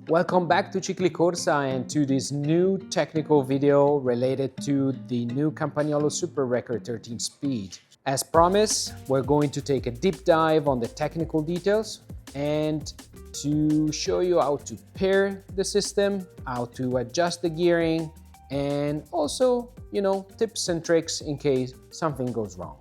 Welcome back to Cicli Corsa and to this new technical video related to the new Campagnolo Super Record 13 speed. As promised, we're going to take a deep dive on the technical details and to show you how to pair the system, how to adjust the gearing, and also, tips and tricks in case something goes wrong.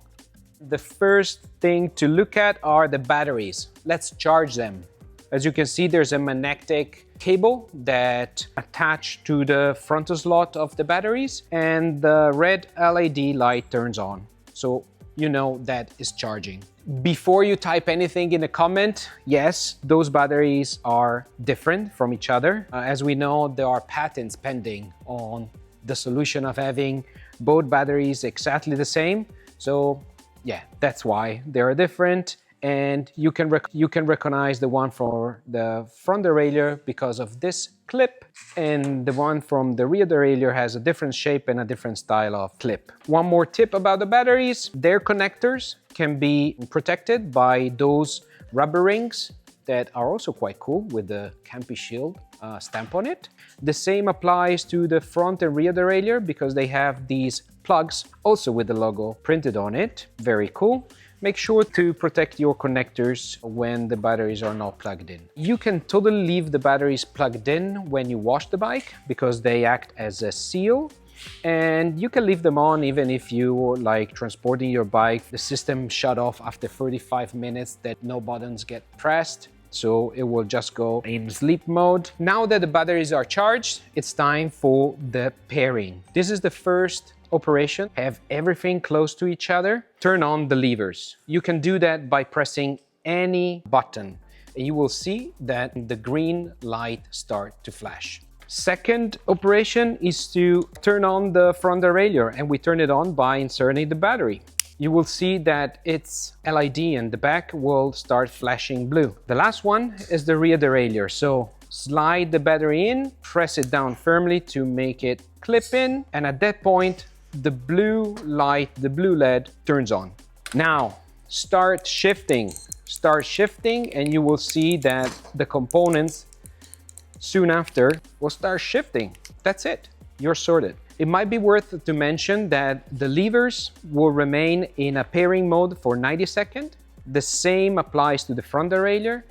The first thing to look at are the batteries. Let's charge them. As you can see, there's a magnetic cable that attached to the frontal slot of the batteries, and the red LED light turns on. So you know that is charging. Before you type anything in the comment, yes, those batteries are different from each other. As we know, there are patents pending on the solution of having both batteries exactly the same. So yeah, that's why they are different. And you can recognize the one for the front derailleur because of this clip, and the one from the rear derailleur has a different shape and a different style of clip. One more tip about the batteries: their connectors can be protected by those rubber rings that are also quite cool with the Campy Shield stamp on it. The same applies to the front and rear derailleur because they have these plugs also with the logo printed on it. Very cool. Make sure to protect your connectors when the batteries are not plugged in. You can totally leave the batteries plugged in when you wash the bike because they act as a seal, and you can leave them on even if you like transporting your bike. The system shut off after 35 minutes that no buttons get pressed, so it will just go in sleep mode. Now that the batteries are charged, it's time for the pairing. This is the first operation. Have everything close to each other. Turn on the levers. You can do that by pressing any button, and you will see that the green light start to flash. Second operation is to turn on the front derailleur, and we turn it on by inserting the battery. You will see that its LED in the back will start flashing blue. The last one is the rear derailleur. So slide the battery in, press it down firmly to make it clip in, and at that point the blue light, the blue LED turns on. Now start shifting, and you will see that the components soon after will start shifting. That's it, you're sorted. It might be worth to mention that the levers will remain in a pairing mode for 90 seconds. The same applies to the front derailleur,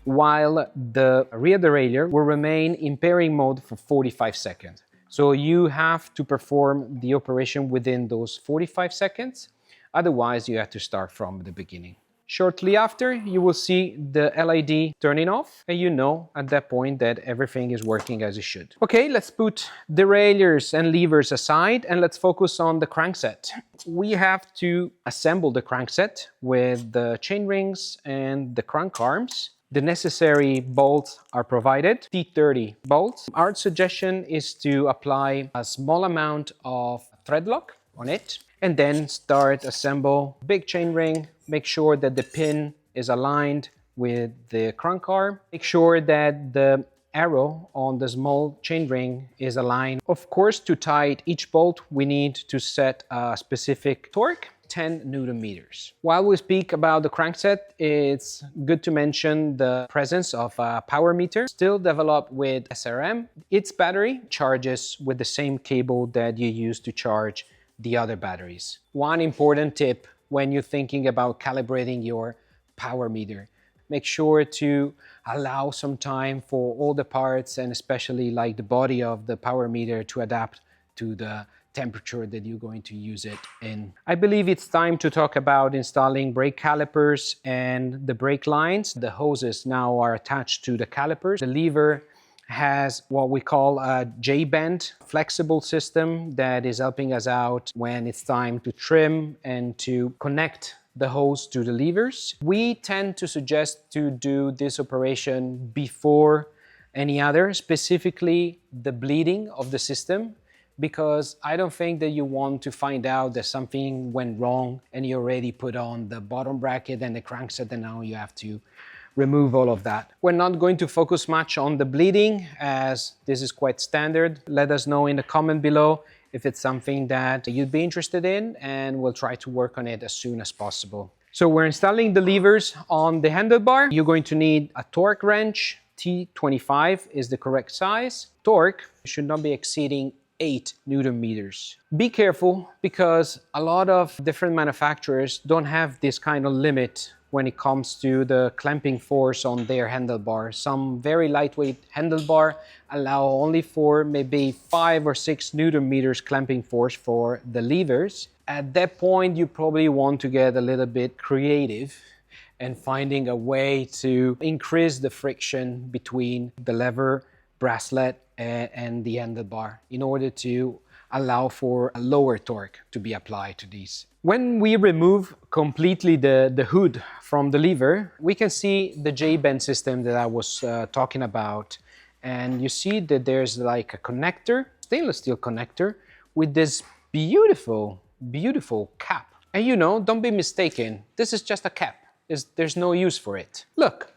while the rear derailleur will remain in pairing mode for 45 seconds. So you have to perform the operation within those 45 seconds, otherwise you have to start from the beginning. Shortly after, you will see the LED turning off, and you know at that point that everything is working as it should. Okay, let's put derailleurs and levers aside and let's focus on the crankset. We have to assemble the crankset with the chain rings and the crank arms. The necessary bolts are provided, T30 bolts. Our suggestion is to apply a small amount of thread lock on it and then start assemble big chain ring. Make sure that the pin is aligned with the crank arm. Make sure that the arrow on the small chain ring is aligned. Of course, to tighten each bolt, we need to set a specific torque. 10 Newton meters. While we speak about the crankset, it's good to mention the presence of a power meter, still developed with SRM. Its battery charges with the same cable that you use to charge the other batteries. One important tip when you're thinking about calibrating your power meter: make sure to allow some time for all the parts, and especially like the body of the power meter, to adapt to the temperature that you're going to use it in. I believe it's time to talk about installing brake calipers and the brake lines. The hoses now are attached to the calipers. The lever has what we call a J-bend flexible system that is helping us out when it's time to trim and to connect the hose to the levers. We tend to suggest to do this operation before any other, specifically the bleeding of the system, because I don't think that you want to find out that something went wrong and you already put on the bottom bracket and the crankset, and now you have to remove all of that. We're not going to focus much on the bleeding, as this is quite standard. Let us know in the comment below if it's something that you'd be interested in, and we'll try to work on it as soon as possible. So we're installing the levers on the handlebar. You're going to need a torque wrench, T25 is the correct size. Torque should not be exceeding 8 Newton meters. Be careful because a lot of different manufacturers don't have this kind of limit when it comes to the clamping force on their handlebar. Some very lightweight handlebar allow only for maybe 5 or 6 Newton meters clamping force for the levers. At that point, you probably want to get a little bit creative and finding a way to increase the friction between the lever bracelet and the handlebar in order to allow for a lower torque to be applied to these. When we remove completely the hood from the lever, we can see the J-bend system that I was talking about. And you see that there's like a connector, stainless steel connector, with this beautiful, beautiful cap. And you know, don't be mistaken, this is just a cap. There's no use for it. Look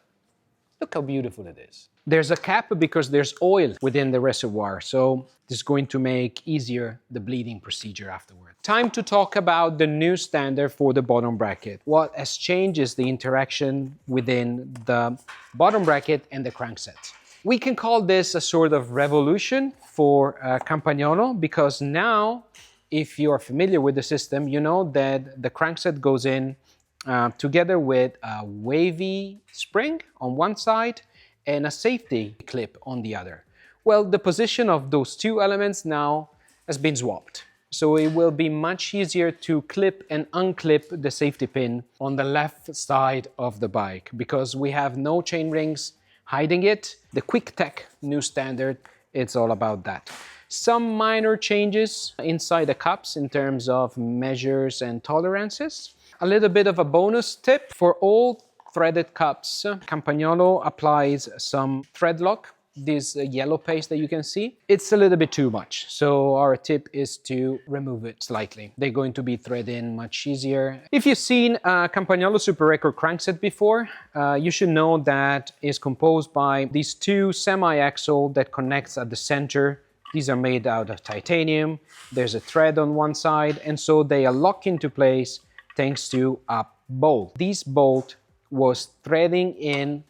how beautiful it is. There's a cap because there's oil within the reservoir, so this is going to make easier the bleeding procedure afterward. Time to talk about the new standard for the bottom bracket. What has changed is the interaction within the bottom bracket and the crankset. We can call this a sort of revolution for Campagnolo because now, if you are familiar with the system, you know that the crankset goes in together with a wavy spring on one side and a safety clip on the other. Well, the position of those two elements now has been swapped. So it will be much easier to clip and unclip the safety pin on the left side of the bike because we have no chain rings hiding it. The QuickTech new standard, it's all about that. Some minor changes inside the cups in terms of measures and tolerances. A little bit of a bonus tip for all threaded cups. Campagnolo applies some thread lock, this yellow paste that you can see. It's a little bit too much, so our tip is to remove it slightly. They're going to be threaded in much easier. If you've seen Campagnolo Super Record crankset before, you should know that it's composed by these two semi-axle that connects at the center. These are made out of titanium. There's a thread on one side, and so they are locked into place thanks to a bolt. This bolt was threading in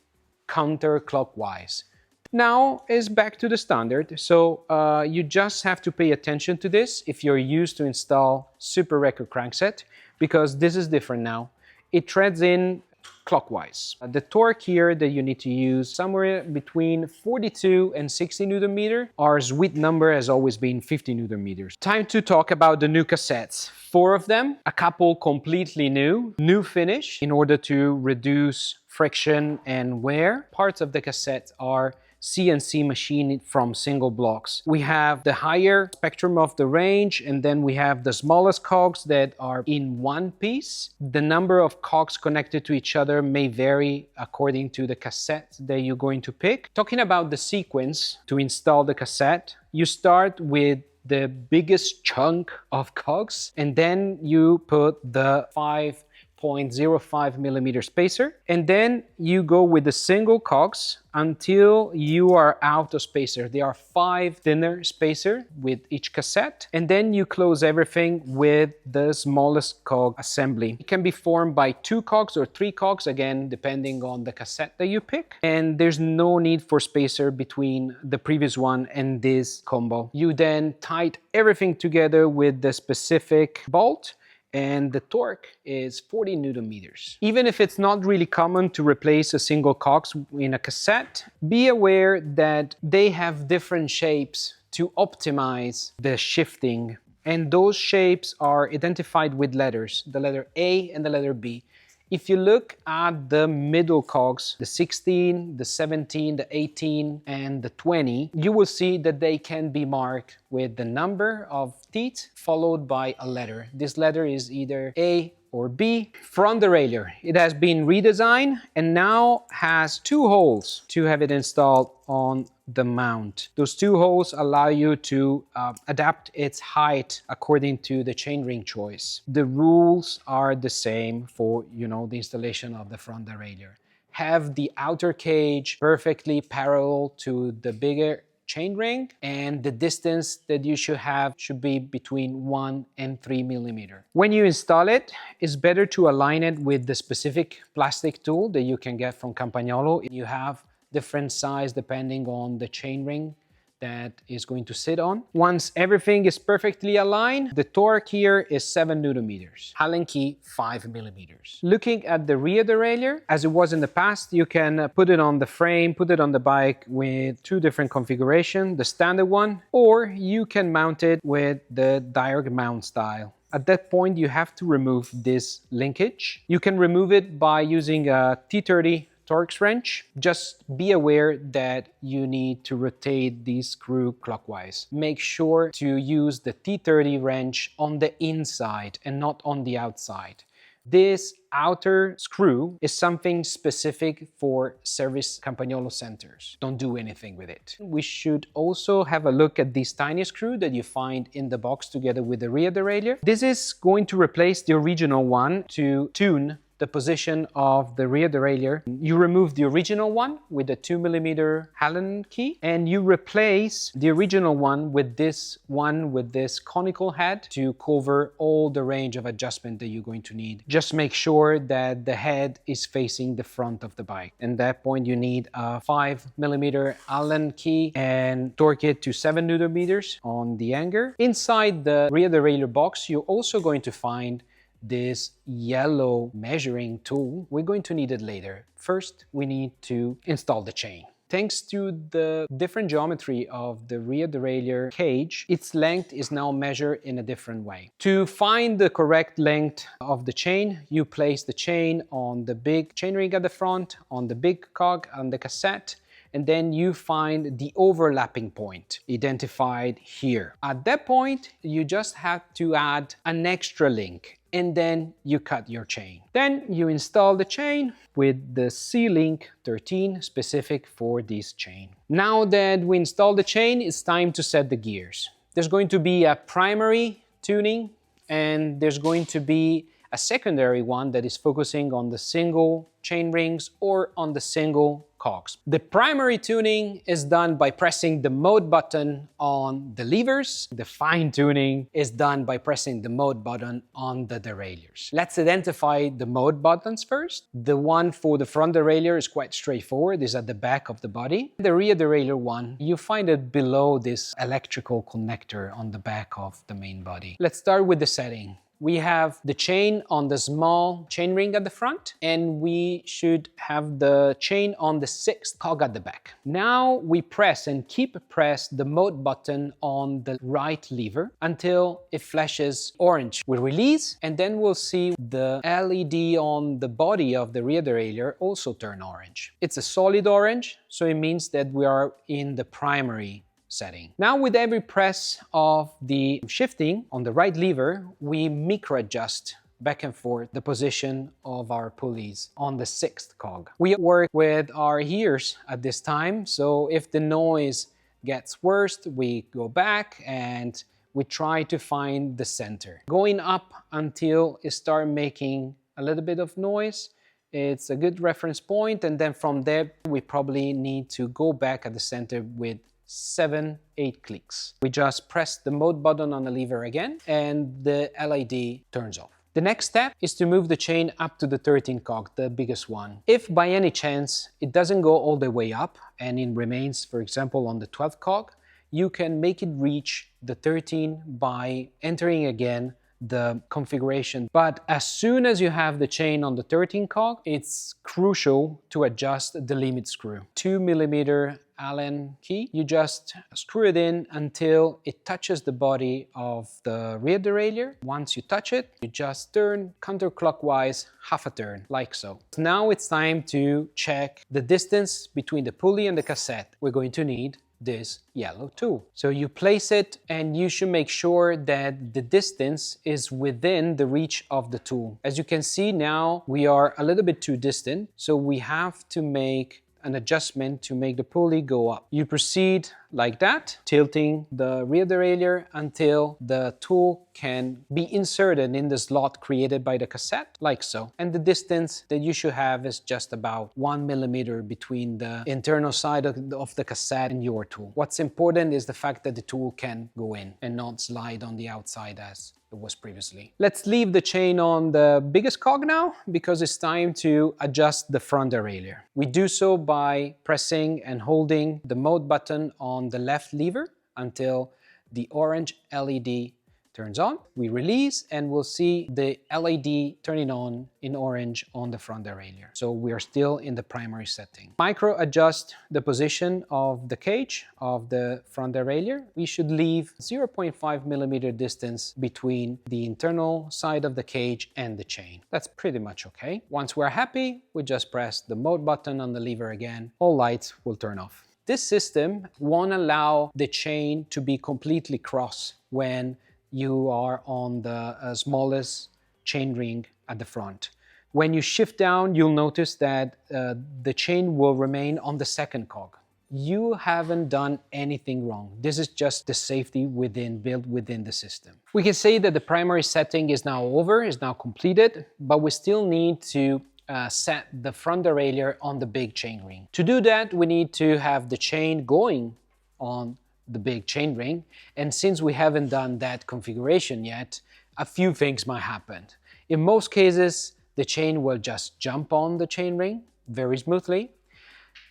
counterclockwise. Now is back to the standard, so you just have to pay attention to this if you're used to install Super Record crankset, because this is different now. It threads in clockwise. The torque here that you need to use somewhere between 42 and 60 Newton meter. Our sweet number has always been 50 Newton meters. Time to talk about the new cassettes. 4 of them, a couple completely new finish in order to reduce friction and wear. Parts of the cassette are CNC machined from single blocks. We have the higher spectrum of the range, and then we have the smallest cogs that are in one piece. The number of cogs connected to each other may vary according to the cassette that you're going to pick. Talking about the sequence to install the cassette, you start with the biggest chunk of cogs, and then you put the 5.05 millimeter spacer, and then you go with the single cogs until you are out of spacer. There are 5 thinner spacer with each cassette, and then you close everything with the smallest cog assembly. It can be formed by 2 cogs or 3 cogs, again depending on the cassette that you pick, and there's no need for spacer between the previous one and this combo. You then tight everything together with the specific bolt, and the torque is 40 Newton meters. Even if it's not really common to replace a single cogs in a cassette, be aware that they have different shapes to optimize the shifting, and those shapes are identified with letters, the letter A and the letter B. If you look at the middle cogs, the 16, the 17, the 18, and the 20, you will see that they can be marked with the number of teeth followed by a letter. This letter is either A or B. Front derailleur, it has been redesigned and now has 2 holes to have it installed on the mount. Those 2 holes allow you to adapt its height according to the chainring choice. The rules are the same for, the installation of the front derailleur. Have the outer cage perfectly parallel to the bigger chainring, and the distance that you should have should be between 1 and 3 millimeter. When you install it, it's better to align it with the specific plastic tool that you can get from Campagnolo. You have different size depending on the chainring that is going to sit on. Once everything is perfectly aligned, the torque here is 7 Newton-meters. Allen key 5 millimeters. Looking at the rear derailleur, as it was in the past, you can put it on the frame, put it on the bike with two different configurations, the standard one, or you can mount it with the direct mount style. At that point, you have to remove this linkage. You can remove it by using a T30 Torx wrench. Just be aware that you need to rotate the screw clockwise. Make sure to use the T30 wrench on the inside and not on the outside. This outer screw is something specific for service Campagnolo centers. Don't do anything with it. We should also have a look at this tiny screw that you find in the box together with the rear derailleur. This is going to replace the original one to tune the position of the rear derailleur. You remove the original one with a 2 millimeter Allen key, and you replace the original one with this conical head to cover all the range of adjustment that you're going to need. Just make sure that the head is facing the front of the bike. At that point, you need a 5 millimeter Allen key and torque it to 7 Newton meters on the hanger. Inside the rear derailleur box, you're also going to find this yellow measuring tool. We're going to need it later. First, we need to install the chain. Thanks to the different geometry of the rear derailleur cage, its length is now measured in a different way. To find the correct length of the chain, you place the chain on the big chainring at the front, on the big cog, on the cassette, and then you find the overlapping point identified here. At that point, you just have to add an extra link, and then you cut your chain. Then you install the chain with the C-Link 13 specific for this chain. Now that we install the chain, it's time to set the gears. There's going to be a primary tuning, and there's going to be a secondary one that is focusing on the single chain rings or on the single cogs. The primary tuning is done by pressing the mode button on the levers. The fine tuning is done by pressing the mode button on the derailleurs. Let's identify the mode buttons first. The one for the front derailleur is quite straightforward. It's at the back of the body. The rear derailleur one, you find it below this electrical connector on the back of the main body. Let's start with the setting. We have the chain on the small chain ring at the front, and we should have the chain on the 6th cog at the back. Now we press and keep press the mode button on the right lever until it flashes orange. We release, and then we'll see the LED on the body of the rear derailleur also turn orange. It's a solid orange, so it means that we are in the primary setting. Now with every press of the shifting on the right lever, we micro adjust back and forth the position of our pulleys on the 6th cog. We work with our ears at this time, so if the noise gets worse, we go back and we try to find the center. Going up until it starts making a little bit of noise, it's a good reference point, and then from there we probably need to go back at the center with 7-8 clicks. We just press the mode button on the lever again, and the LED turns off. The next step is to move the chain up to the 13th cog, the biggest one. If by any chance it doesn't go all the way up and it remains, for example, on the 12th cog, you can make it reach the 13 by entering again the configuration. But as soon as you have the chain on the 13th cog, it's crucial to adjust the limit screw. 2 millimeter Allen key. You just screw it in until it touches the body of the rear derailleur. Once you touch it, you just turn counterclockwise half a turn, like so. Now it's time to check the distance between the pulley and the cassette. We're going to need this yellow tool. So you place it, and you should make sure that the distance is within the reach of the tool. As you can see now, we are a little bit too distant, so we have to make an adjustment to make the pulley go up. You proceed like that, tilting the rear derailleur until the tool can be inserted in the slot created by the cassette, like so. And the distance that you should have is just about 1 millimeter between the internal side of the cassette and your tool. What's important is the fact that the tool can go in and not slide on the outside as it was previously. Let's leave the chain on the biggest cog now, because it's time to adjust the front derailleur. We do so by pressing and holding the mode button on the left lever until the orange LED turns on. We release and we'll see the LED turning on in orange on the front derailleur. So we are still in the primary setting. Micro adjust the position of the cage of the front derailleur. We should leave 0.5 millimeter distance between the internal side of the cage and the chain. That's pretty much okay. Once we're happy, we just press the mode button on the lever again. All lights will turn off. This system won't allow the chain to be completely cross when you are on the smallest chain ring at the front. When you shift down, you'll notice that the chain will remain on the second cog. You haven't done anything wrong. This is just the safety built within the system. We can say that the primary setting is now over, is now completed, but we still need to set the front derailleur on the big chain ring. To do that, we need to have the chain going on the big chain ring, and since we haven't done that configuration yet, a few things might happen. In most cases, the chain will just jump on the chain ring very smoothly.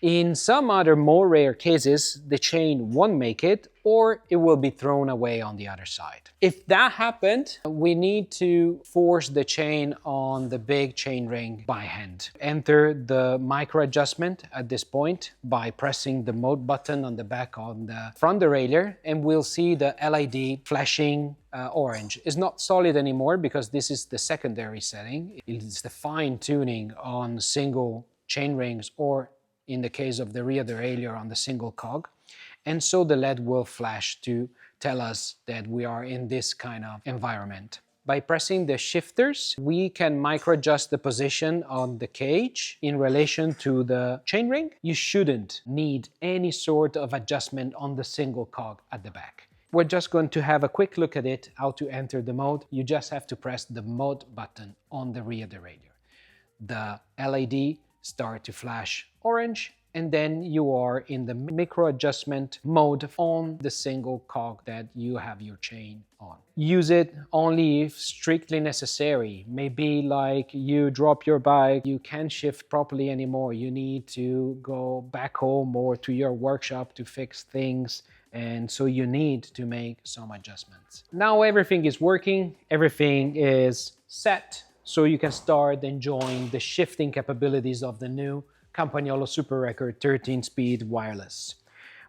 In some other more rare cases, the chain won't make it, or it will be thrown away on the other side. If that happened, we need to force the chain on the big chain ring by hand. Enter the micro adjustment at this point by pressing the mode button on the back on the front derailleur, and we'll see the LED flashing orange. It's not solid anymore because this is the secondary setting. It's the fine tuning on single chain rings, or in the case of the rear derailleur on the single cog. And so the LED will flash to tell us that we are in this kind of environment. By pressing the shifters, we can micro adjust the position on the cage in relation to the chainring. You shouldn't need any sort of adjustment on the single cog at the back. We're just going to have a quick look at it, how to enter the mode. You just have to press the mode button on the rear derailleur. The LED start to flash orange, and then you are in the micro adjustment mode on the single cog that you have your chain on. Use it only if strictly necessary. Maybe like you drop your bike, you can't shift properly anymore, you need to go back home or to your workshop to fix things, and so you need to make some adjustments. Now everything is working, everything is set, so you can start enjoying the shifting capabilities of the new Campagnolo Super Record 13-speed wireless.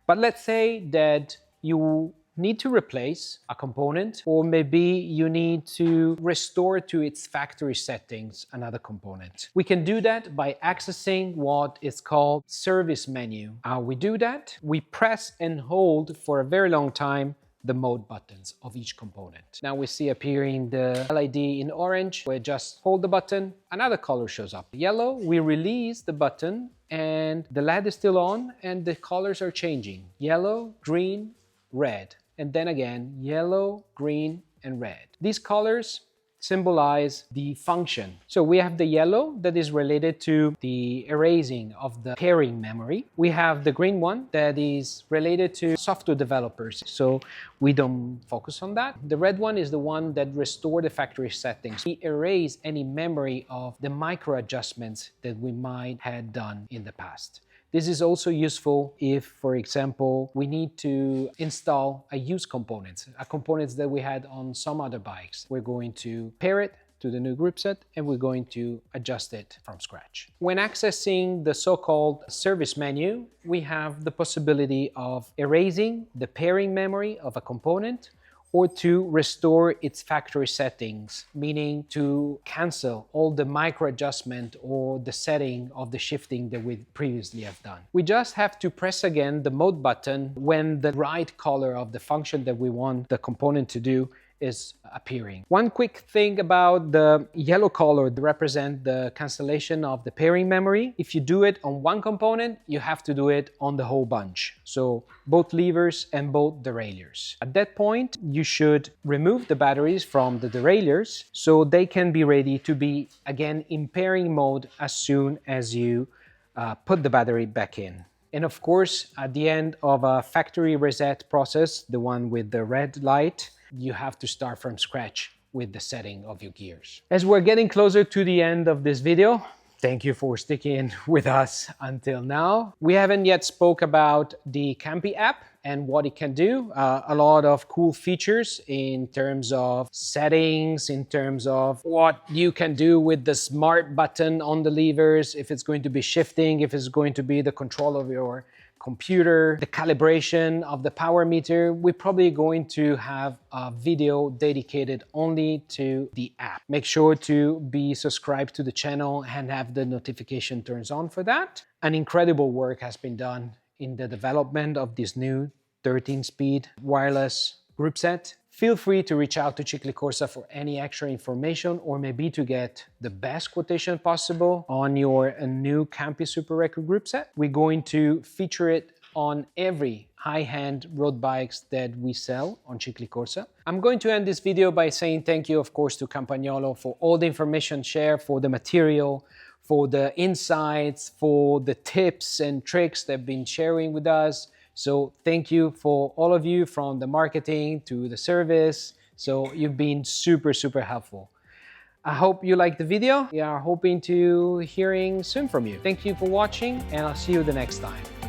But let's say that you need to replace a component, or maybe you need to restore to its factory settings another component. We can do that by accessing what is called service menu. How we do that? We press and hold for a very long time the mode buttons of each component. Now we see appearing the LED in orange. We just hold the button, another color shows up. Yellow, we release the button and the LED is still on and the colors are changing. Yellow, green, red, and then again yellow, green, and red. These colors symbolize the function. So we have the yellow that is related to the erasing of the pairing memory. We have the green one that is related to software developers, so we don't focus on that. The red one is the one that restores the factory settings. We erase any memory of the micro adjustments that we might have done in the past. This is also useful if, for example, we need to install a used component, a component that we had on some other bikes. We're going to pair it to the new group set and we're going to adjust it from scratch. When accessing the so-called service menu, we have the possibility of erasing the pairing memory of a component, or to restore its factory settings, meaning to cancel all the micro adjustment or the setting of the shifting that we previously have done. We just have to press again the mode button when the right color of the function that we want the component to do is appearing. One quick thing about the yellow color that represent the cancellation of the pairing memory. If you do it on one component, you have to do it on the whole bunch. So both levers and both derailleurs. At that point, you should remove the batteries from the derailleurs so they can be ready to be again in pairing mode as soon as you put the battery back in. And of course, at the end of a factory reset process, the one with the red light, you have to start from scratch with the setting of your gears. As we're getting closer to the end of this video, thank you for sticking with us until now. We haven't yet spoke about the Campy app and what it can do. A lot of cool features in terms of settings, in terms of what you can do with the smart button on the levers, if it's going to be shifting, if it's going to be the control of your computer, the calibration of the power meter. We're probably going to have a video dedicated only to the app. Make sure to be subscribed to the channel and have the notification turns on for that. An incredible work has been done in the development of this new 13-speed wireless group set. Feel free to reach out to Cicli Corsa for any extra information or maybe to get the best quotation possible on your new Campy Super Record group set. We're going to feature it on every high-end road bikes that we sell on Cicli Corsa. I'm going to end this video by saying thank you, of course, to Campagnolo for all the information shared, for the material, for the insights, for the tips and tricks they've been sharing with us. So thank you for all of you, from the marketing to the service. So you've been super, super helpful. I hope you liked the video. We are hoping to hearing soon from you. Thank you for watching, and I'll see you the next time.